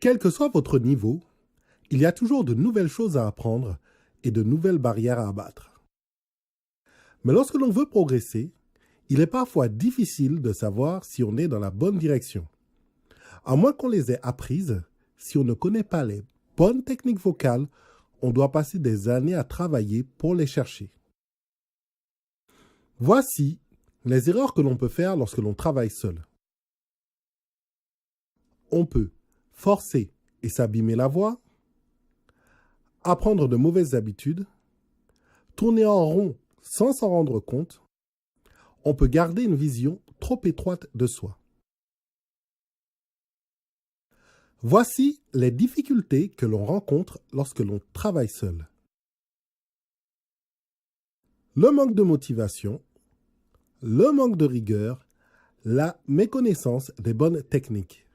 Quel que soit votre niveau, il y a toujours de nouvelles choses à apprendre et de nouvelles barrières à abattre. Mais lorsque l'on veut progresser, il est parfois difficile de savoir si on est dans la bonne direction. À moins qu'on les ait apprises, si on ne connaît pas les bonnes techniques vocales, on doit passer des années à travailler pour les chercher. Voici les erreurs que l'on peut faire lorsque l'on travaille seul. On peut forcer et s'abîmer la voix, apprendre de mauvaises habitudes, tourner en rond sans s'en rendre compte. On peut garder une vision trop étroite de soi. Voici les difficultés que l'on rencontre lorsque l'on travaille seul. Le manque de motivation, le manque de rigueur, la méconnaissance des bonnes techniques.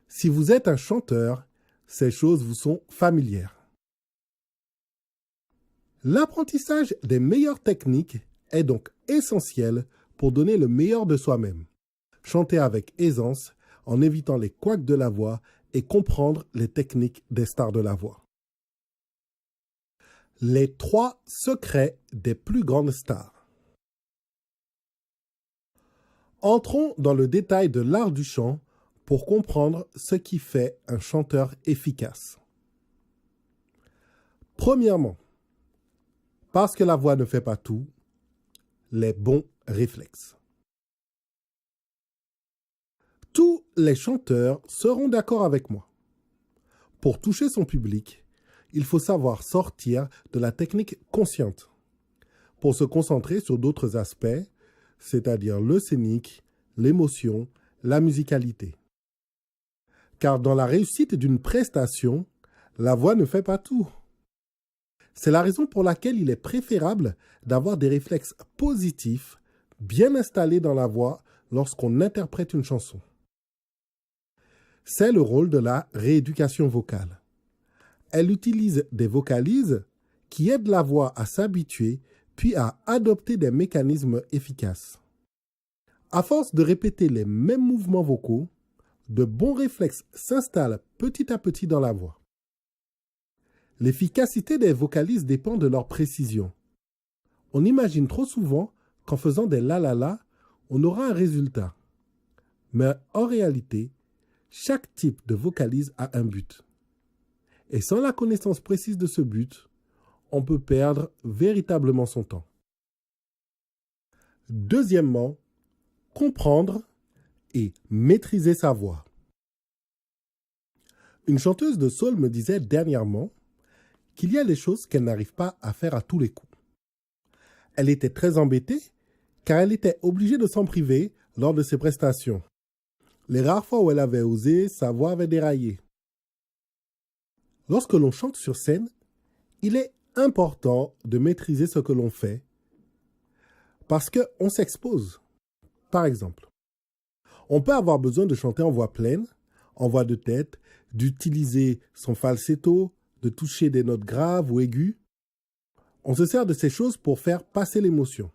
Si vous êtes un chanteur, ces choses vous sont familières. L'apprentissage des meilleures techniques est donc essentiel pour donner le meilleur de soi-même. Chanter avec aisance, en évitant les couacs de la voix et comprendre les techniques des stars de la voix. Les 3 secrets des plus grandes stars. Entrons dans le détail de l'art du chant pour comprendre ce qui fait un chanteur efficace. Premièrement, parce que la voix ne fait pas tout, les bons réflexes. Tous les chanteurs seront d'accord avec moi. Pour toucher son public, il faut savoir sortir de la technique consciente pour se concentrer sur d'autres aspects, c'est-à-dire le scénique, l'émotion, la musicalité. Car dans la réussite d'une prestation, la voix ne fait pas tout. C'est la raison pour laquelle il est préférable d'avoir des réflexes positifs bien installés dans la voix lorsqu'on interprète une chanson. C'est le rôle de la rééducation vocale. Elle utilise des vocalises qui aident la voix à s'habituer puis à adopter des mécanismes efficaces. À force de répéter les mêmes mouvements vocaux, de bons réflexes s'installent petit à petit dans la voix. L'efficacité des vocalises dépend de leur précision. On imagine trop souvent qu'en faisant des la, on aura un résultat. Mais en réalité, chaque type de vocalise a un but. Et sans la connaissance précise de ce but, on peut perdre véritablement son temps. Deuxièmement, comprendre et maîtriser sa voix. Une chanteuse de soul me disait dernièrement qu'il y a des choses qu'elle n'arrive pas à faire à tous les coups. Elle était très embêtée car elle était obligée de s'en priver lors de ses prestations. Les rares fois où elle avait osé, sa voix avait déraillé. Lorsque l'on chante sur scène, il est important de maîtriser ce que l'on fait parce qu'on s'expose. Par exemple, on peut avoir besoin de chanter en voix pleine, en voix de tête, d'utiliser son falsetto, de toucher des notes graves ou aiguës. On se sert de ces choses pour faire passer l'émotion.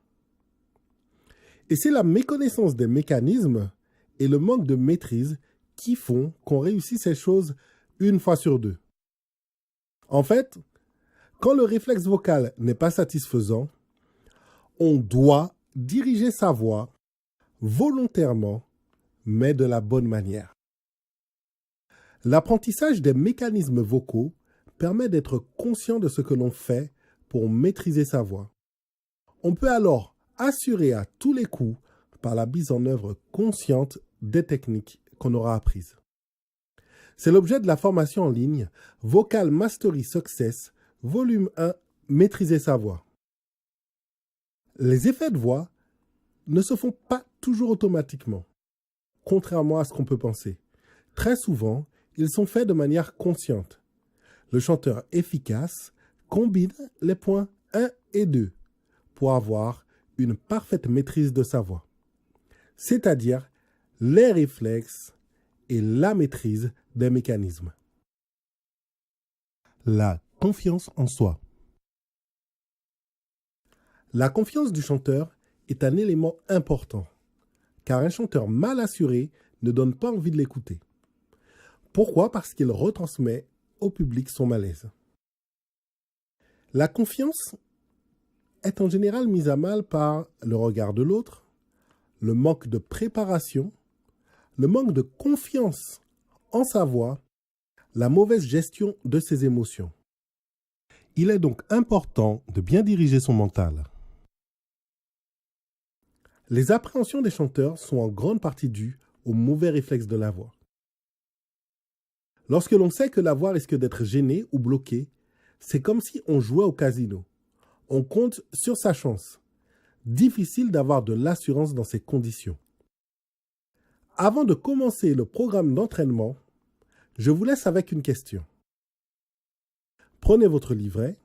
Et c'est la méconnaissance des mécanismes et le manque de maîtrise qui font qu'on réussit ces choses une fois sur deux. En fait, quand le réflexe vocal n'est pas satisfaisant, on doit diriger sa voix volontairement, mais de la bonne manière. L'apprentissage des mécanismes vocaux permet d'être conscient de ce que l'on fait pour maîtriser sa voix. On peut alors assurer à tous les coups par la mise en œuvre consciente des techniques qu'on aura apprises. C'est l'objet de la formation en ligne Vocal Mastery Success, volume 1, Maîtriser sa voix. Les effets de voix ne se font pas toujours automatiquement, contrairement à ce qu'on peut penser. Très souvent, ils sont faits de manière consciente. Le chanteur efficace combine les points 1 et 2 pour avoir une parfaite maîtrise de sa voix, c'est-à-dire les réflexes et la maîtrise des mécanismes. La confiance en soi. La confiance du chanteur est un élément important, car un chanteur mal assuré ne donne pas envie de l'écouter. Pourquoi? Parce qu'il retransmet au public son malaise. La confiance est en général mise à mal par le regard de l'autre, le manque de préparation, le manque de confiance en sa voix, la mauvaise gestion de ses émotions. Il est donc important de bien diriger son mental. Les appréhensions des chanteurs sont en grande partie dues au mauvais réflexe de la voix. Lorsque l'on sait que la voix risque d'être gênée ou bloquée, c'est comme si on jouait au casino. On compte sur sa chance. Difficile d'avoir de l'assurance dans ces conditions. Avant de commencer le programme d'entraînement, je vous laisse avec une question. Prenez votre livret,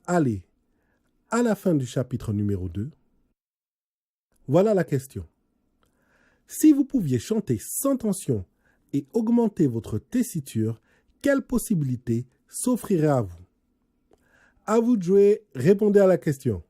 allez à la fin du chapitre numéro 2. Voilà la question. Si vous pouviez chanter sans tension et augmenter votre tessiture, quelle possibilité s'offrirait à vous? À vous de jouer, répondez à la question.